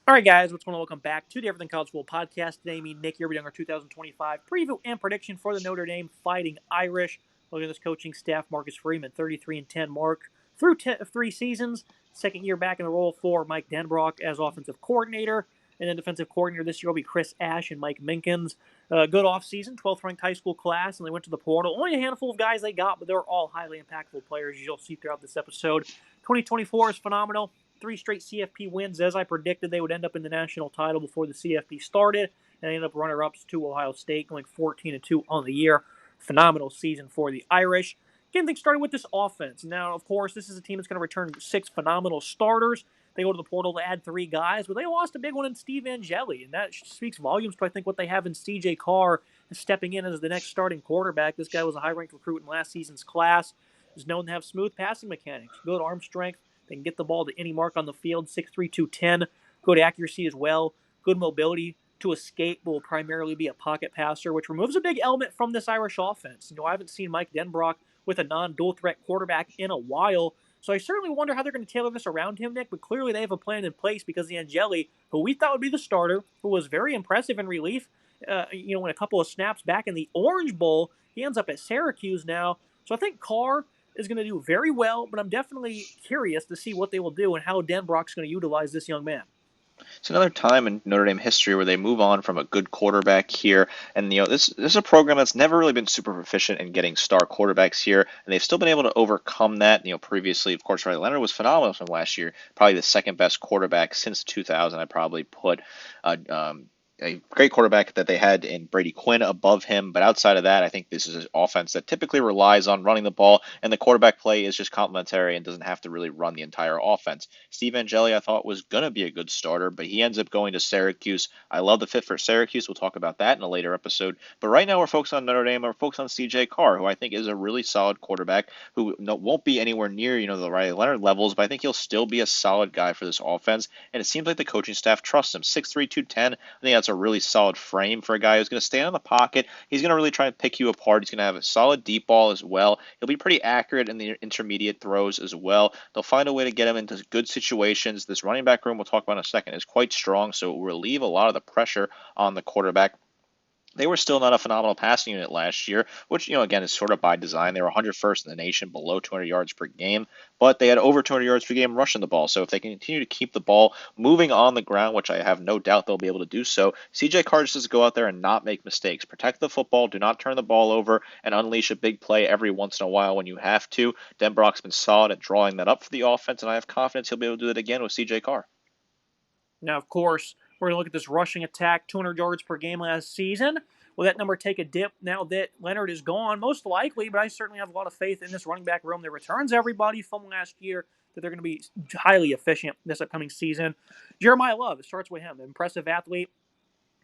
All right, guys, what's going on? Welcome back to the Everything College Football Podcast. Today, me, Nick, here, we're doing our 2025 preview and prediction for the Notre Dame Fighting Irish. Look at this coaching staff: Marcus Freeman, 33-10 mark through 3 seasons. Second year back in the role for Mike Denbrock as offensive coordinator, and then defensive coordinator this year will be Chris Ash and Mike Minkins. Good offseason, 12th ranked high school class, and they went to the portal. Only a handful of guys they got, but they're all highly impactful players, as you'll see throughout this episode. 2024 is phenomenal. 3 straight CFP wins, as I predicted they would end up in the national title before the CFP started, and they ended up runner-ups to Ohio State, going 14-2 on the year. Phenomenal season for the Irish. Getting things started with this offense. Now, of course, this is a team that's going to return 6 phenomenal starters. They go to the portal to add 3 guys, but they lost a big one in Steve Angeli, and that speaks volumes to, I think, what they have in CJ Carr stepping in as the next starting quarterback. This guy was a high-ranked recruit in last season's class. Is known to have smooth passing mechanics, good arm strength. They can get the ball to any mark on the field, 6'3", 210. Good accuracy as well. Good mobility to escape, but will primarily be a pocket passer, which removes a big element from this Irish offense. I haven't seen Mike Denbrock with a non-dual threat quarterback in a while, so I certainly wonder how they're going to tailor this around him, Nick, but clearly they have a plan in place because the Angeli, who we thought would be the starter, who was very impressive in relief, in a couple of snaps back in the Orange Bowl, he ends up at Syracuse now. So I think Carr is going to do very well, but I'm definitely curious to see what they will do and how Denbrock's going to utilize this young man. It's another time in Notre Dame history where they move on from a good quarterback here, and this is a program that's never really been super proficient in getting star quarterbacks here, and they've still been able to overcome that. Previously, of course, Riley Leonard was phenomenal from last year, probably the second best quarterback since 2000. I probably put a great quarterback that they had in Brady Quinn above him. But outside of that, I think this is an offense that typically relies on running the ball, and the quarterback play is just complementary and doesn't have to really run the entire offense. Steve Angeli, I thought, was going to be a good starter, but he ends up going to Syracuse. I love the fit for Syracuse. We'll talk about that in a later episode. But right now, we're focused on Notre Dame. We're focused on CJ Carr, who I think is a really solid quarterback who won't be anywhere near, the Riley Leonard levels, but I think he'll still be a solid guy for this offense. And it seems like the coaching staff trusts him. 6'3", 210. I think that's a really solid frame for a guy who's going to stay in the pocket. He's going to really try and pick you apart. He's going to have a solid deep ball as well. He'll be pretty accurate in the intermediate throws as well. They'll find a way to get him into good situations. This running back room we'll talk about in a second is quite strong, so it will relieve a lot of the pressure on the quarterback. They were still not a phenomenal passing unit last year, which, again, is sort of by design. They were 101st in the nation, below 200 yards per game, but they had over 200 yards per game rushing the ball. So if they continue to keep the ball moving on the ground, which I have no doubt they'll be able to do so, CJ Carr just has to go out there and not make mistakes. Protect the football, do not turn the ball over, and unleash a big play every once in a while when you have to. Denbrock's been solid at drawing that up for the offense, and I have confidence he'll be able to do it again with CJ Carr. Now, of course, we're going to look at this rushing attack, 200 yards per game last season. Will that number take a dip now that Leonard is gone? Most likely, but I certainly have a lot of faith in this running back room that returns everybody from last year, that they're going to be highly efficient this upcoming season. Jeremiah Love, it starts with him. Impressive athlete,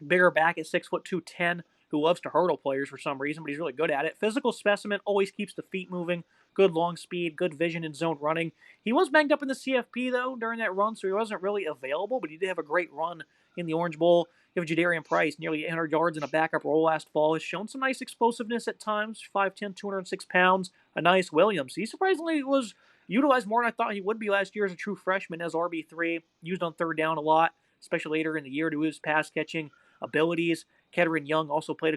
bigger back at 6'2", 210, who loves to hurdle players for some reason, but he's really good at it. Physical specimen, always keeps the feet moving. Good long speed, good vision in zone running. He was banged up in the CFP, though, during that run, so he wasn't really available, but he did have a great run in the Orange Bowl. You have Jadarian Price, nearly 800 yards in a backup role last fall. Has shown some nice explosiveness at times, 5'10", 206 pounds. A nice Williams. He surprisingly was utilized more than I thought he would be last year as a true freshman as RB3. Used on third down a lot, especially later in the year to his pass-catching abilities. Kettering Young also played in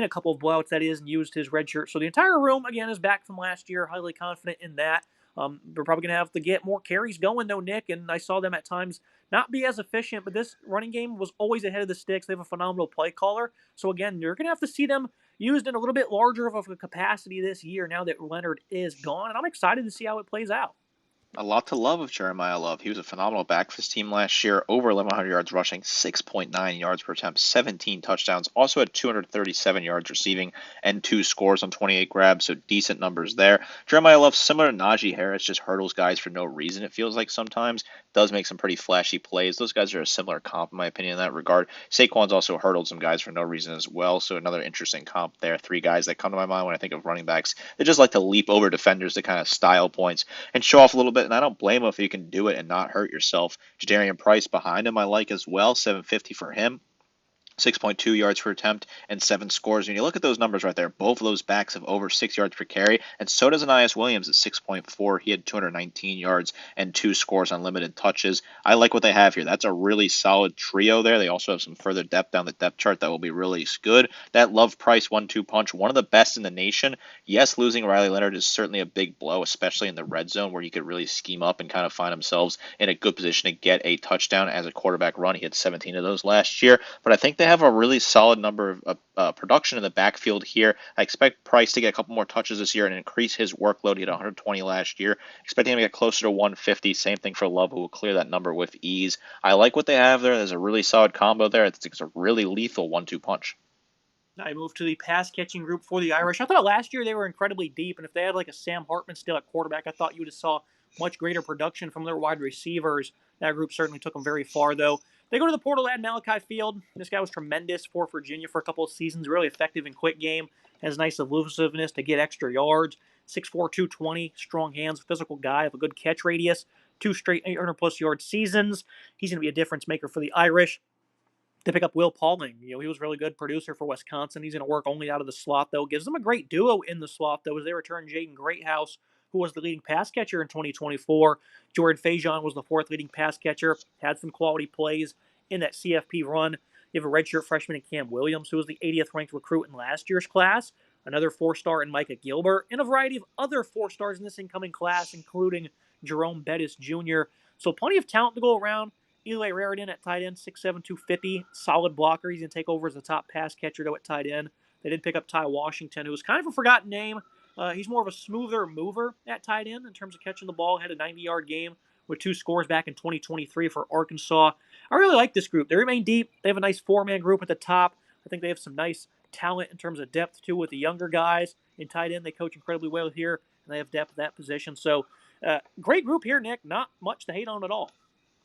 a couple of blowouts, that is, and used his red shirt. So the entire room, again, is back from last year. Highly confident in that. We're probably going to have to get more carries going, though, Nick, and I saw them at times not be as efficient, but this running game was always ahead of the sticks. They have a phenomenal play caller. So, again, you're going to have to see them used in a little bit larger of a capacity this year now that Leonard is gone, and I'm excited to see how it plays out. A lot to love of Jeremiah Love. He was a phenomenal back for his team last year, over 1,100 yards rushing, 6.9 yards per attempt, 17 touchdowns. Also had 237 yards receiving and 2 scores on 28 grabs, so decent numbers there. Jeremiah Love, similar to Najee Harris, just hurdles guys for no reason, it feels like sometimes. Does make some pretty flashy plays. Those guys are a similar comp, in my opinion, in that regard. Saquon's also hurdled some guys for no reason as well, so another interesting comp there. 3 guys that come to my mind when I think of running backs. They just like to leap over defenders to kind of style points and show off a little bit, and I don't blame him if you can do it and not hurt yourself. Jadarian Price behind him I like as well, 750 for him. 6.2 yards per attempt, and 7 scores. When you look at those numbers right there, both of those backs have over 6 yards per carry, and so does Anais Williams at 6.4. He had 219 yards and 2 scores on limited touches. I like what they have here. That's a really solid trio there. They also have some further depth down the depth chart that will be really good. That Love Price 1-2 punch, one of the best in the nation. Yes, losing Riley Leonard is certainly a big blow, especially in the red zone where you could really scheme up and kind of find themselves in a good position to get a touchdown as a quarterback run. He had 17 of those last year, but I think they have a really solid number of production in the backfield here. I expect Price to get a couple more touches this year and increase his workload. He had 120 last year. Expecting him to get closer to 150. Same thing for Love, who will clear that number with ease. I like what they have there. There's a really solid combo there. It's a really lethal 1-2 punch. I moved to the pass catching group for the Irish. I thought last year they were incredibly deep, and if they had like a Sam Hartman still at quarterback, I thought you would have saw much greater production from their wide receivers. That group certainly took them very far, though. They go to the portal, add Malachi Field. This guy was tremendous for Virginia for a couple of seasons, really effective in quick game, has nice elusiveness to get extra yards. 6'4", 220, strong hands, physical guy, have a good catch radius, 2 straight 800-plus yard seasons. He's going to be a difference maker for the Irish. They pick up Will Pauling. He was a really good producer for Wisconsin. He's going to work only out of the slot, though. Gives them a great duo in the slot, though, as they return Jaden Greathouse, who was the leading pass catcher in 2024. Jordan Fajon was the fourth leading pass catcher. Had some quality plays in that CFP run. You have a redshirt freshman in Cam Williams, who was the 80th ranked recruit in last year's class. Another 4-star in Micah Gilbert, and a variety of other 4-stars in this incoming class, including Jerome Bettis Jr. So plenty of talent to go around. Eli Raridan at tight end, 6'7", 250, solid blocker. He's going to take over as the top pass catcher, though, at tight end. They did pick up Ty Washington, who was kind of a forgotten name. He's more of a smoother mover at tight end in terms of catching the ball. Had a 90-yard game with 2 scores back in 2023 for Arkansas. I really like this group. They remain deep. They have a nice 4-man group at the top. I think they have some nice talent in terms of depth, too, with the younger guys. In tight end, they coach incredibly well here, and they have depth at that position. So, great group here, Nick. Not much to hate on at all.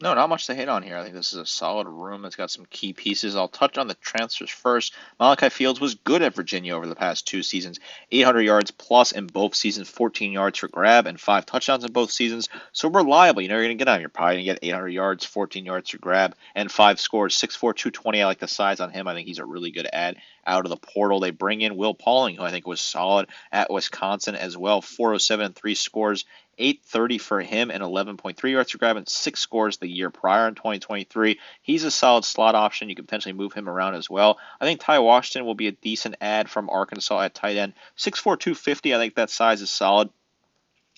No, not much to hit on here. I think this is a solid room that's got some key pieces. I'll touch on the transfers first. Malachi Fields was good at Virginia over the past 2 seasons. 800 yards plus in both seasons, 14 yards for grab, and 5 touchdowns in both seasons. So reliable. You know you're going to get on. You're probably going to get 800 yards, 14 yards for grab, and 5 scores. 6'4", 220. I like the size on him. I think he's a really good add out of the portal. They bring in Will Pauling, who I think was solid at Wisconsin as well. 407 and 3 scores. 830 for him and 11.3 yards per grab and 6 scores the year prior in 2023. He's a solid slot option. You can potentially move him around as well. I think Ty Washington will be a decent add from Arkansas at tight end. 6'4", 250. I think that size is solid.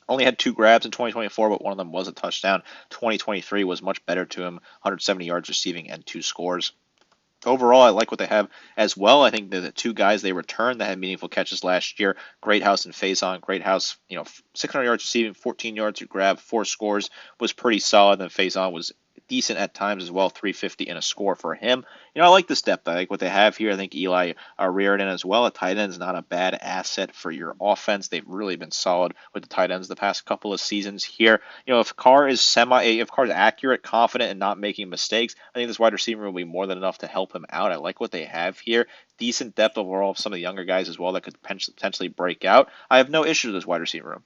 Only had 2 grabs in 2024, but one of them was a touchdown. 2023 was much better to him. 170 yards receiving and 2 scores. Overall, I like what they have as well. I think the 2 guys they returned that had meaningful catches last year, Greathouse and Faison. Greathouse, 600 yards receiving, 14 yards to grab, 4 scores, was pretty solid. And Faison was decent at times as well, 350 and a score for him. I like this depth. I like what they have here. I think Eli Raridan as well. A tight end is not a bad asset for your offense. They've really been solid with the tight ends the past couple of seasons here. If Carr is accurate, confident, and not making mistakes, I think this wide receiver will be more than enough to help him out. I like what they have here. Decent depth overall of some of the younger guys as well that could potentially break out. I have no issues with this wide receiver room.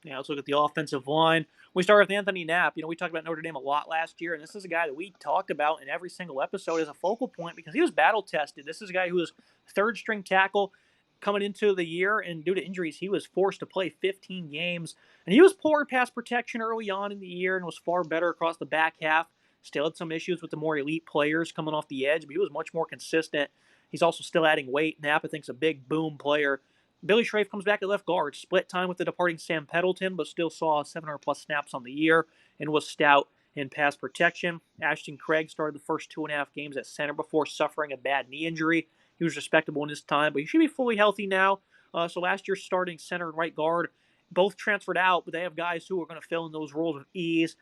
Yeah, let's look at the offensive line. We start with Anthony Knapp. We talked about Notre Dame a lot last year, and this is a guy that we talked about in every single episode as a focal point because he was battle-tested. This is a guy who was third-string tackle coming into the year, and due to injuries, he was forced to play 15 games. And he was poor pass protection early on in the year and was far better across the back half. Still had some issues with the more elite players coming off the edge, but he was much more consistent. He's also still adding weight. Knapp, I think, is a big boom player. Billy Schrafe comes back at left guard, split time with the departing Sam Pendleton, but still saw 700-plus snaps on the year and was stout in pass protection. Ashton Craig started the first 2.5 games at center before suffering a bad knee injury. He was respectable in his time, but he should be fully healthy now. So last year's starting center and right guard both transferred out, but they have guys who are going to fill in those roles with ease.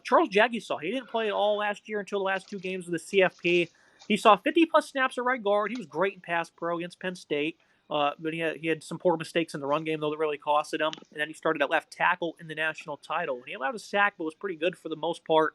Charles Jagisaw, he didn't play at all last year until the last 2 games of the CFP. He saw 50-plus snaps at right guard. He was great in pass pro against Penn State. But he had some poor mistakes in the run game, though, that really costed him. And then he started at left tackle in the national title. And he allowed a sack, but was pretty good for the most part.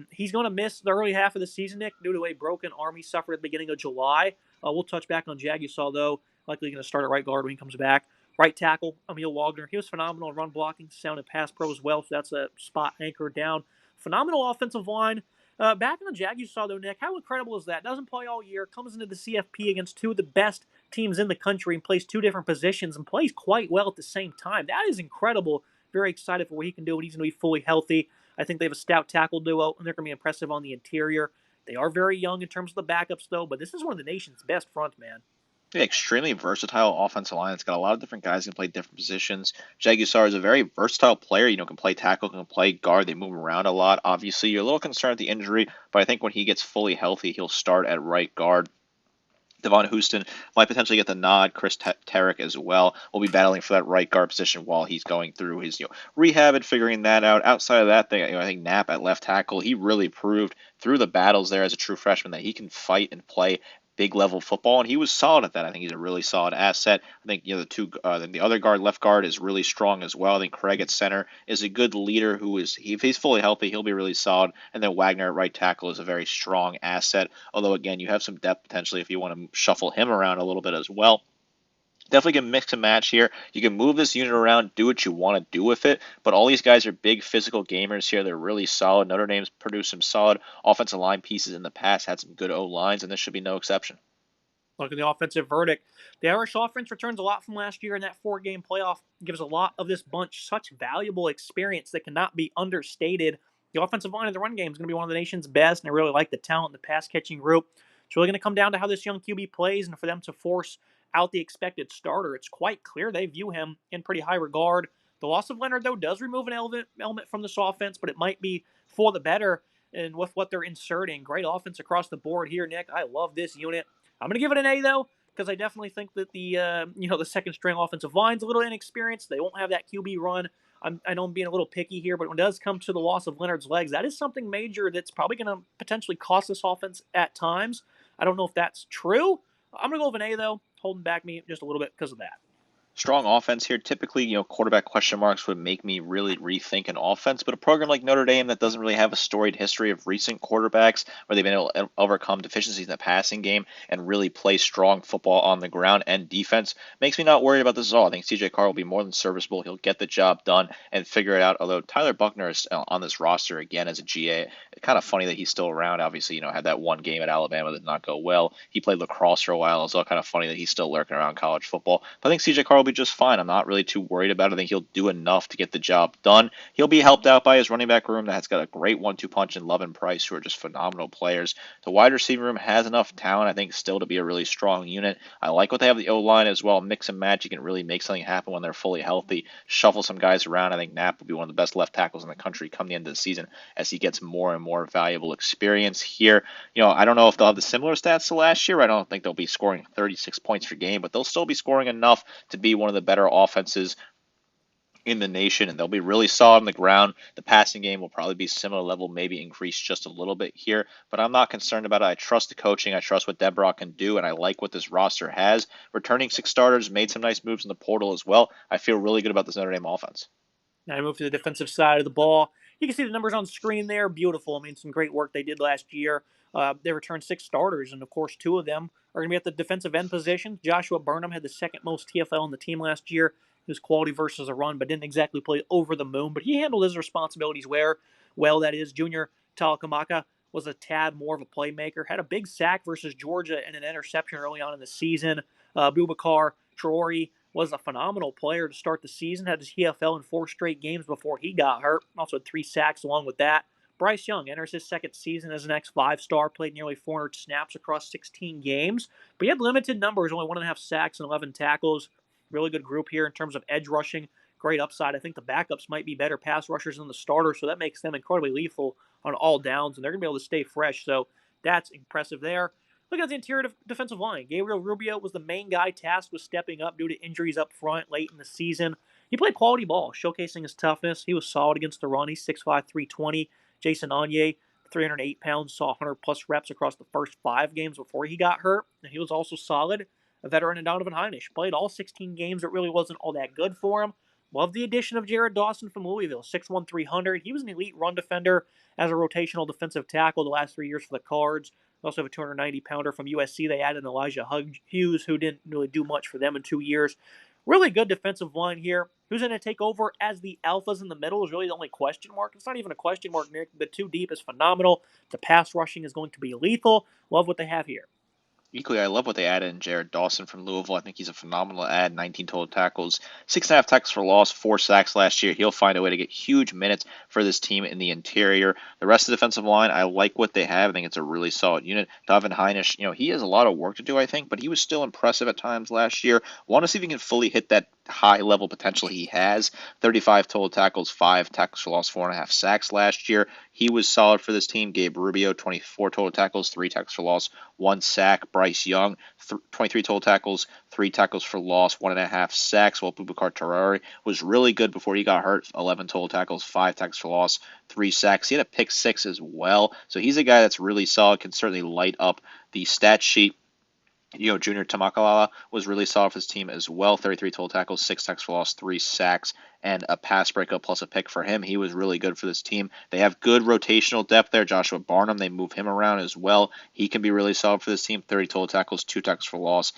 He's going to miss the early half of the season, Nick, due to a broken arm he suffered at the beginning of July. We'll touch back on Jagisaw, though. Likely going to start at right guard when he comes back. Right tackle, Emil Wagner. He was phenomenal in run blocking, sound and pass pro as well, so that's a spot anchored down. Phenomenal offensive line. Back in the Jag you saw, though, Nick, how incredible is that? Doesn't play all year, comes into the CFP against two of the best teams in the country and plays two different positions and plays quite well at the same time. That is incredible. Very excited for what he can do when he's going to be fully healthy. I think they have a stout tackle duo, and they're going to be impressive on the interior. They are very young in terms of the backups, though, but this is one of the nation's best front, man. Yeah, extremely versatile offensive line. It's got a lot of different guys who can play different positions. Jagusar is a very versatile player. Can play tackle, can play guard. They move around a lot. Obviously, you're a little concerned at the injury, but I think when he gets fully healthy, he'll start at right guard. Devon Houston might potentially get the nod. Chris Tarek as well will be battling for that right guard position while he's going through his rehab and figuring that out. Outside of that, I think Knapp at left tackle, he really proved through the battles there as a true freshman that he can fight and play big level football, and he was solid at that. I think he's a really solid asset. I think the other guard, left guard, is really strong as well. I think Craig at center is a good leader who is, if he's fully healthy, he'll be really solid. And then Wagner at right tackle is a very strong asset. Although again, you have some depth potentially if you want to shuffle him around a little bit as well. Definitely can mix and match here. You can move this unit around, do what you want to do with it, but all these guys are big physical gamers here. They're really solid. Notre Dame's produced some solid offensive line pieces in the past, had some good O-lines, and this should be no exception. Look at the offensive verdict. The Irish offense returns a lot from last year, and that four-game playoff gives a lot of this bunch such valuable experience that cannot be understated. The offensive line of the run game is going to be one of the nation's best, and I really like the talent in the pass-catching group. It's really going to come down to how this young QB plays and for them to force out the expected starter. It's quite clear they view him in pretty high regard. The loss of Leonard, though, does remove an element from this offense, but it might be for the better. And with what they're inserting, great offense across the board here, Nick. I love this unit. I'm going to give it an A, though, because I definitely think that the second string offensive line's a little inexperienced. They won't have that QB run. I know I'm being a little picky here, but when it does come to the loss of Leonard's legs, that is something major that's probably going to potentially cost this offense at times. I don't know if that's true. I'm going to go with an A, though, holding back me just a little bit because of that. Strong offense here. Typically, quarterback question marks would make me really rethink an offense, but a program like Notre Dame that doesn't really have a storied history of recent quarterbacks where they've been able to overcome deficiencies in the passing game and really play strong football on the ground and defense makes me not worried about this at all. I think CJ Carr will be more than serviceable. He'll get the job done and figure it out, although Tyler Buckner is on this roster again as a GA. Kind of funny that he's still around. Obviously, had that one game at Alabama that did not go well. He played lacrosse for a while. It's all kind of funny that he's still lurking around college football. But I think CJ Carr will be just fine. I'm not really too worried about it. I think he'll do enough to get the job done. He'll be helped out by his running back room that has got a great 1-2 punch in Love and Price, who are just phenomenal players. The wide receiver room has enough talent, I think, still to be a really strong unit. I like what they have the O-line as well. Mix and match. You can really make something happen when they're fully healthy. Shuffle some guys around. I think Knapp will be one of the best left tackles in the country come the end of the season as he gets more and more valuable experience here. I don't know if they'll have the similar stats to last year. I don't think they'll be scoring 36 points per game, but they'll still be scoring enough to be one of the better offenses in the nation, and they'll be really solid on the ground. The passing game will probably be similar level, maybe increase just a little bit here, but I'm not concerned about it. I trust the coaching. I trust what Deborah can do, and I like what this roster has. Returning 6 starters, made some nice moves in the portal as well. I feel really good about this Notre Dame offense. Now I move to the defensive side of the ball. You can see the numbers on screen there. Beautiful. I mean, some great work they did last year. They returned 6 starters, and of course, 2 of them are going to be at the defensive end position. Joshua Burnham had the second most TFL on the team last year. He was quality versus a run, but didn't exactly play over the moon. But he handled his responsibilities well. That is, Junior Talakamaka was a tad more of a playmaker. Had a big sack versus Georgia and an interception early on in the season. Boubacar Traore was a phenomenal player to start the season. Had his TFL in 4 straight games before he got hurt. Also had 3 sacks along with that. Bryce Young enters his second season as an X5-star, played nearly 400 snaps across 16 games, but he had limited numbers, only 1.5 sacks and 11 tackles. Really good group here in terms of edge rushing. Great upside. I think the backups might be better pass rushers than the starters, so that makes them incredibly lethal on all downs, and they're going to be able to stay fresh, so that's impressive there. Look at the interior defensive line. Gabriel Rubio was the main guy tasked with stepping up due to injuries up front late in the season. He played quality ball, showcasing his toughness. He was solid against the run. He's 6'5", 320. Jason Anye, 308 pounds, saw 100-plus reps across the first 5 games before he got hurt, and he was also solid. A veteran in Donovan Heinisch played all 16 games. It really wasn't all that good for him. Love the addition of Jared Dawson from Louisville, 6'1", 300. He was an elite run defender as a rotational defensive tackle the last 3 years for the Cards. They also have a 290-pounder from USC. They added Elijah Hughes, who didn't really do much for them in 2 years. Really good defensive line here. Who's going to take over as the alphas in the middle is really the only question mark. It's not even a question mark, Nick. The two deep is phenomenal. The pass rushing is going to be lethal. Love what they have here. Equally, I love what they added in Jared Dawson from Louisville. I think he's a phenomenal add. 19 total tackles, 6.5 tackles for loss, 4 sacks last year. He'll find a way to get huge minutes for this team in the interior. The rest of the defensive line, I like what they have. I think it's a really solid unit. Davin Heinisch, he has a lot of work to do, I think, but he was still impressive at times last year. Want to see if he can fully hit that high level potential he has. 35 total tackles, 5 tackles for loss, 4.5 sacks last year. He was solid for this team. Gabe Rubio, 24 total tackles, 3 tackles for loss, 1 sack. Bryce Young, 23 total tackles, 3 tackles for loss, 1.5 sacks. While Boubacar Traore was really good before he got hurt. 11 total tackles, 5 tackles for loss, 3 sacks. He had a pick 6 as well. So he's a guy that's really solid, can certainly light up the stat sheet. Junior Tamakalala was really solid for his team as well. 33 total tackles, 6 tackles for loss, 3 sacks, and a pass breakup plus a pick for him. He was really good for this team. They have good rotational depth there. Joshua Barnum, they move him around as well. He can be really solid for this team. 30 total tackles, 2 tackles for loss,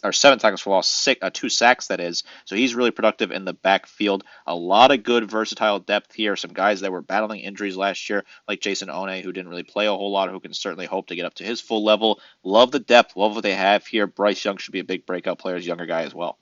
or 7 tackles for loss, 2 sacks, that is. So he's really productive in the backfield. A lot of good versatile depth here. Some guys that were battling injuries last year, like Jason One, who didn't really play a whole lot, who can certainly hope to get up to his full level. Love the depth. Love what they have here. Bryce Young should be a big breakout player, as a younger guy as well.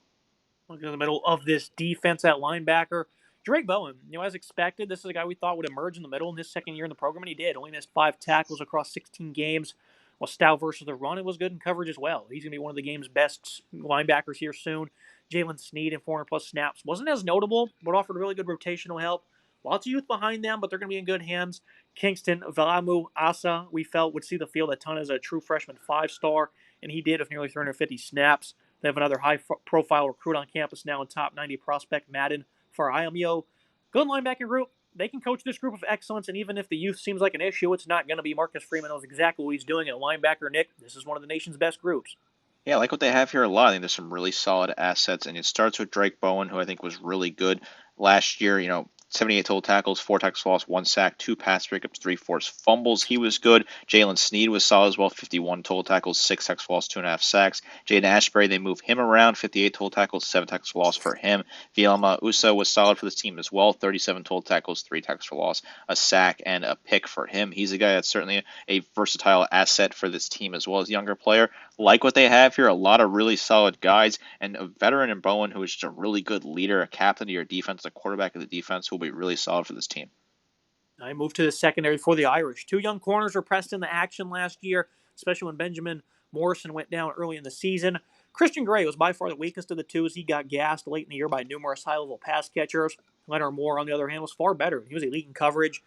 Look in the middle of this defense at linebacker. Drake Bowen, as expected, this is a guy we thought would emerge in the middle in his second year in the program, and he did. Only missed 5 tackles across 16 games. While stout versus the run, it was good in coverage as well. He's going to be one of the game's best linebackers here soon. Jalen Sneed in 400-plus snaps wasn't as notable, but offered really good rotational help. Lots of youth behind them, but they're going to be in good hands. Kingston Valamu Asa, we felt, would see the field a ton as a true freshman 5-star, and he did with nearly 350 snaps. They have another high-profile recruit on campus now in top 90 prospect Madden Fariamio. Good linebacking group. They can coach this group of excellence, and even if the youth seems like an issue, it's not going to be. Marcus Freeman knows exactly what he's doing at linebacker. Nick, this is one of the nation's best groups. Yeah, I like what they have here a lot. I think there's some really solid assets, and it starts with Drake Bowen, who I think was really good last year. 78 total tackles, 4 tackles for loss, 1 sack, 2 pass breakups, 3 forced fumbles. He was good. Jalen Sneed was solid as well, 51 total tackles, 6 tackles for loss, 2.5 sacks. Jaden Ashbury, they move him around, 58 total tackles, 7 tackles for loss for him. Vielma Usa was solid for this team as well, 37 total tackles, 3 tackles for loss, a sack, and a pick for him. He's a guy that's certainly a versatile asset for this team as well as a younger player. Like what they have here, a lot of really solid guys, and a veteran in Bowen who is just a really good leader, a captain of your defense, a quarterback of the defense who will be really solid for this team. I moved to the secondary for the Irish. 2 young corners were pressed into action last year, especially when Benjamin Morrison went down early in the season. Christian Gray was by far the weakest of the two as he got gassed late in the year by numerous high-level pass catchers. Leonard Moore, on the other hand, was far better. He was elite in coverage,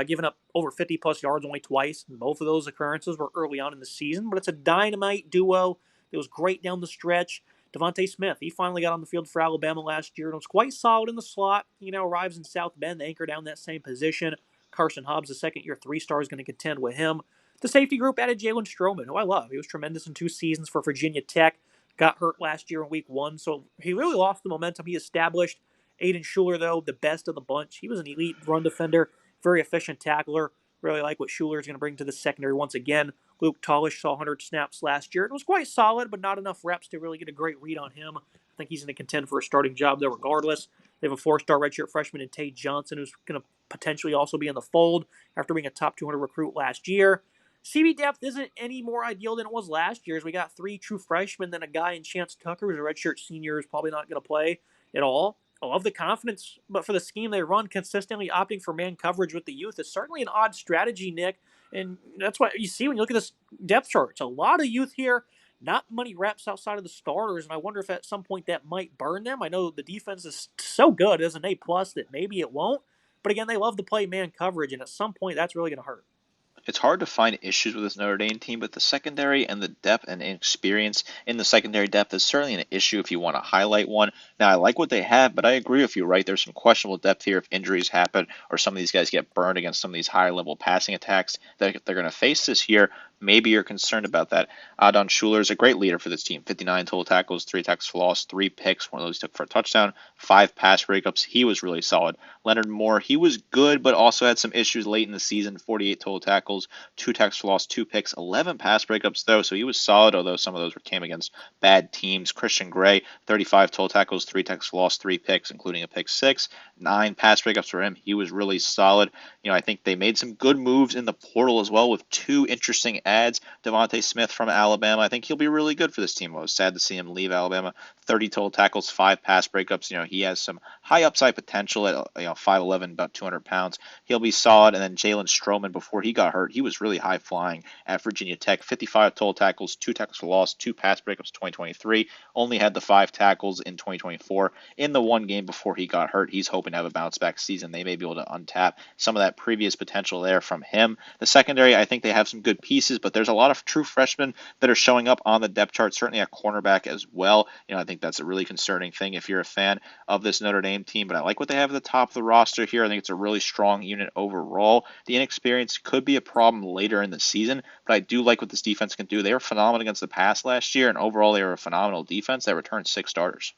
giving up over 50-plus yards only twice. Both of those occurrences were early on in the season, but it's a dynamite duo that was great down the stretch. Devontae Smith, he finally got on the field for Alabama last year and was quite solid in the slot. Arrives in South Bend, the anchor down that same position. Carson Hobbs, the second-year 3-star, is going to contend with him. The safety group added Jalen Stroman, who I love. He was tremendous in 2 seasons for Virginia Tech. Got hurt last year in week 1, so he really lost the momentum he established. Aiden Schuler, though, the best of the bunch. He was an elite run defender, very efficient tackler. Really like what Schuler is going to bring to the secondary once again. Luke Tallish saw 100 snaps last year. It was quite solid, but not enough reps to really get a great read on him. I think he's going to contend for a starting job there regardless. They have a 4-star redshirt freshman in Tate Johnson, who's going to potentially also be in the fold after being a top 200 recruit last year. CB depth isn't any more ideal than it was last year, as we got 3 true freshmen, then a guy in Chance Tucker, who's a redshirt senior, is probably not going to play at all. I love the confidence, but for the scheme they run, consistently opting for man coverage with the youth is certainly an odd strategy, Nick. And that's what you see when you look at this depth chart. It's a lot of youth here, not many reps outside of the starters, and I wonder if at some point that might burn them. I know the defense is so good as an A+ that maybe it won't. But again, they love to play man coverage, and at some point that's really going to hurt. It's hard to find issues with this Notre Dame team, but the secondary and the depth and experience in the secondary depth is certainly an issue if you want to highlight one. Now, I like what they have, but I agree with you, right? There's some questionable depth here if injuries happen or some of these guys get burned against some of these higher-level passing attacks that they're going to face this year. maybe you're concerned about that. Adon Schuler is a great leader for this team. 59 total tackles, 3 tackles for loss, 3 picks. One of those he took for a touchdown, 5 pass breakups. He was really solid. Leonard Moore, he was good, but also had some issues late in the season. 48 total tackles, 2 tackles for loss, 2 picks, 11 pass breakups, though, so he was solid, although some of those came against bad teams. Christian Gray, 35 total tackles, 3 tackles for loss, 3 picks, including a pick 6, 9 pass breakups for him. He was really solid. I think they made some good moves in the portal as well with 2 interesting adds. Devontae Smith from Alabama, I think he'll be really good for this team. I was sad to see him leave Alabama. 30 total tackles, 5 pass breakups. He has some high upside potential at 5'11", about 200 pounds. He'll be solid. And then Jalen Stroman, before he got hurt, he was really high flying at Virginia Tech. 55 total tackles, 2 tackles for loss, 2 pass breakups 2023. Only had the 5 tackles in 2024. In the one game before he got hurt, he's hoping to have a bounce back season. They may be able to untap some of that previous potential there from him. The secondary, I think they have some good pieces, but there's a lot of true freshmen that are showing up on the depth chart, certainly at cornerback as well. I think that's a really concerning thing if you're a fan of this Notre Dame team, but I like what they have at the top of the roster here. I think it's a really strong unit overall. The inexperience could be a problem later in the season, but I do like what this defense can do. They were phenomenal against the pass last year, and overall they were a phenomenal defense that returned 6 starters.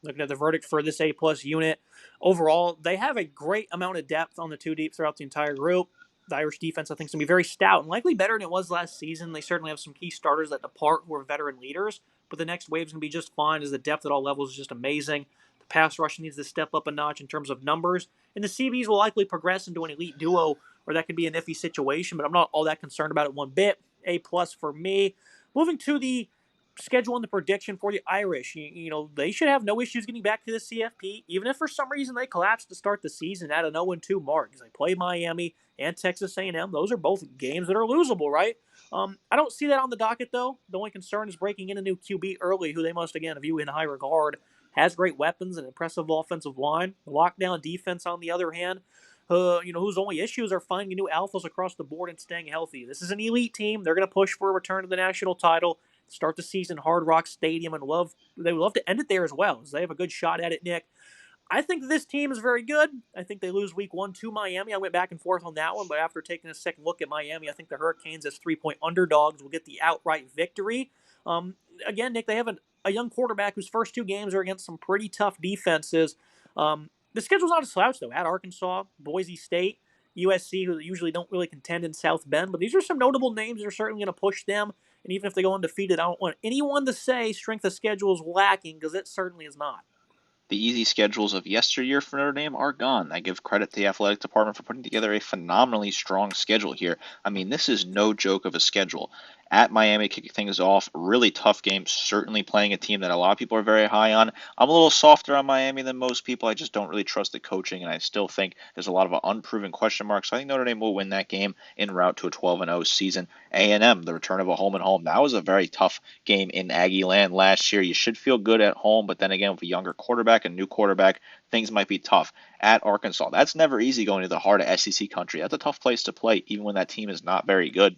Looking at the verdict for this A-plus unit, overall, they have a great amount of depth on the 2 deep throughout the entire group. The Irish defense, I think, is going to be very stout and likely better than it was last season. They certainly have some key starters that depart who are veteran leaders, but the next wave is going to be just fine as the depth at all levels is just amazing. The pass rush needs to step up a notch in terms of numbers, and the CBs will likely progress into an elite duo, or that could be an iffy situation, but I'm not all that concerned about it one bit. A-plus for me. Moving to the schedule and the prediction for the Irish. They should have no issues getting back to the CFP, even if for some reason they collapse to start the season at an 0-2 mark. Because they play Miami and Texas A&M. Those are both games that are losable, right? I don't see that on the docket, though. The only concern is breaking in a new QB early, who they must, again, view in high regard. Has great weapons and impressive offensive line. Lockdown defense, on the other hand, whose only issues are finding new alphas across the board and staying healthy. This is an elite team. They're going to push for a return to the national title, start the season Hard Rock Stadium, and they would love to end it there as well, as they have a good shot at it, Nick. I think this team is very good. I think they lose week 1 to Miami. I went back and forth on that one, but after taking a second look at Miami, I think the Hurricanes as 3-point underdogs will get the outright victory. Again, Nick, they have a young quarterback whose first 2 games are against some pretty tough defenses. The schedule's not a slouch, though. At Arkansas, Boise State, USC, who usually don't really contend in South Bend, but these are some notable names that are certainly going to push them. And even if they go undefeated, I don't want anyone to say strength of schedule is lacking, because it certainly is not. The easy schedules of yesteryear for Notre Dame are gone. I give credit to the athletic department for putting together a phenomenally strong schedule here. I mean, this is no joke of a schedule. At Miami, kicking things off, really tough game, certainly playing a team that a lot of people are very high on. I'm a little softer on Miami than most people. I just don't really trust the coaching, and I still think there's a lot of unproven question marks. So I think Notre Dame will win that game en route to a 12-0 season. A&M, the return of a home and home. That was a very tough game in Aggie land last year. You should feel good at home, but then again, with a younger quarterback, a new quarterback, things might be tough. At Arkansas, that's never easy going to the heart of SEC country. That's a tough place to play, even when that team is not very good.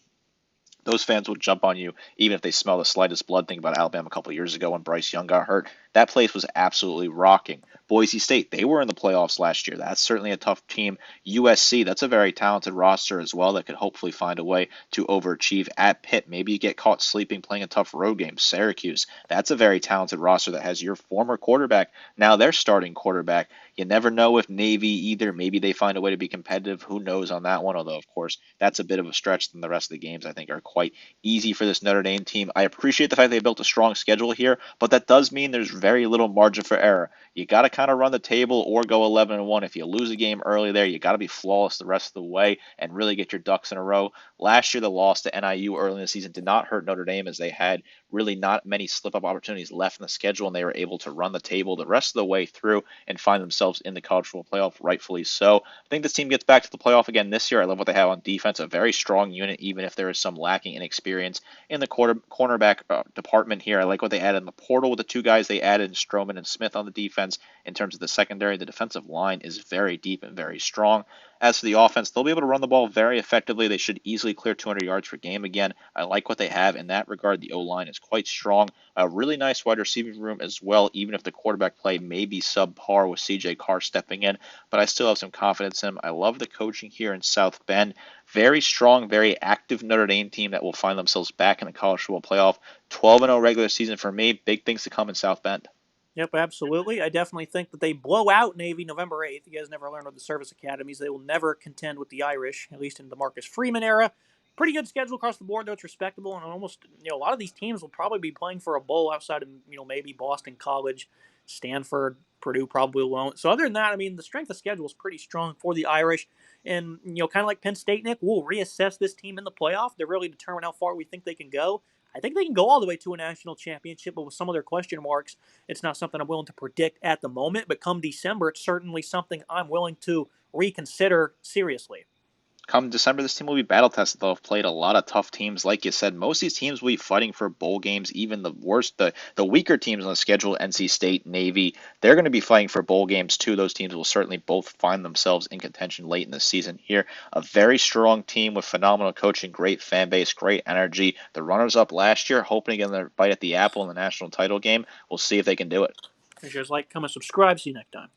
Those fans will jump on you even if they smell the slightest blood. Think about Alabama a couple of years ago when Bryce Young got hurt. That place was absolutely rocking. Boise State, they were in the playoffs last year. That's certainly a tough team. USC, that's a very talented roster as well that could hopefully find a way to overachieve. At Pitt, maybe you get caught sleeping playing a tough road game. Syracuse, that's a very talented roster that has your former quarterback, now their starting quarterback. You never know with Navy either. Maybe they find a way to be competitive. Who knows on that one? Although, of course, that's a bit of a stretch than the rest of the games I think are quite easy for this Notre Dame team. I appreciate the fact they built a strong schedule here, but that does mean there's very little margin for error. You got to kind of run the table or go 11-1. If you lose a game early there, you got to be flawless the rest of the way and really get your ducks in a row. Last year, the loss to NIU early in the season did not hurt Notre Dame, as they had really not many slip-up opportunities left in the schedule, and they were able to run the table the rest of the way through and find themselves in the college football playoff, rightfully so. I think this team gets back to the playoff again this year. I love what they have on defense, a very strong unit, even if there is some lacking in experience in the cornerback department here. I like what they added in the portal with the 2 guys they added, Stroman and Smith on the defense, in terms of the secondary. The defensive line is very deep and very strong. As for the offense, they'll be able to run the ball very effectively. They should easily clear 200 yards per game again. I like what they have in that regard. The O-line is quite strong. A really nice wide receiving room as well, even if the quarterback play may be subpar with C.J. Carr stepping in, but I still have some confidence in him. I love the coaching here in South Bend. Very strong, very active Notre Dame team that will find themselves back in the college football playoff. 12-0 regular season for me. Big things to come in South Bend. Yep, absolutely. I definitely think that they blow out Navy November 8th. You guys never learned with the service academies. They will never contend with the Irish, at least in the Marcus Freeman era. Pretty good schedule across the board, though it's respectable, and almost a lot of these teams will probably be playing for a bowl outside of maybe Boston College, Stanford, Purdue probably won't. So other than that, I mean the strength of schedule is pretty strong for the Irish, and kind of like Penn State, Nick, we'll reassess this team in the playoff to really determine how far we think they can go. I think they can go all the way to a national championship, but with some of their question marks, it's not something I'm willing to predict at the moment. But come December, it's certainly something I'm willing to reconsider seriously. Come December, this team will be battle tested. They'll have played a lot of tough teams. Like you said, most of these teams will be fighting for bowl games. Even the worst, the weaker teams on the schedule, NC State, Navy, they're going to be fighting for bowl games too. Those teams will certainly both find themselves in contention late in the season here. A very strong team with phenomenal coaching, great fan base, great energy. The runners-up last year, hoping to get their bite at the apple in the national title game. We'll see if they can do it. Make sure to like, comment, subscribe. See you next time.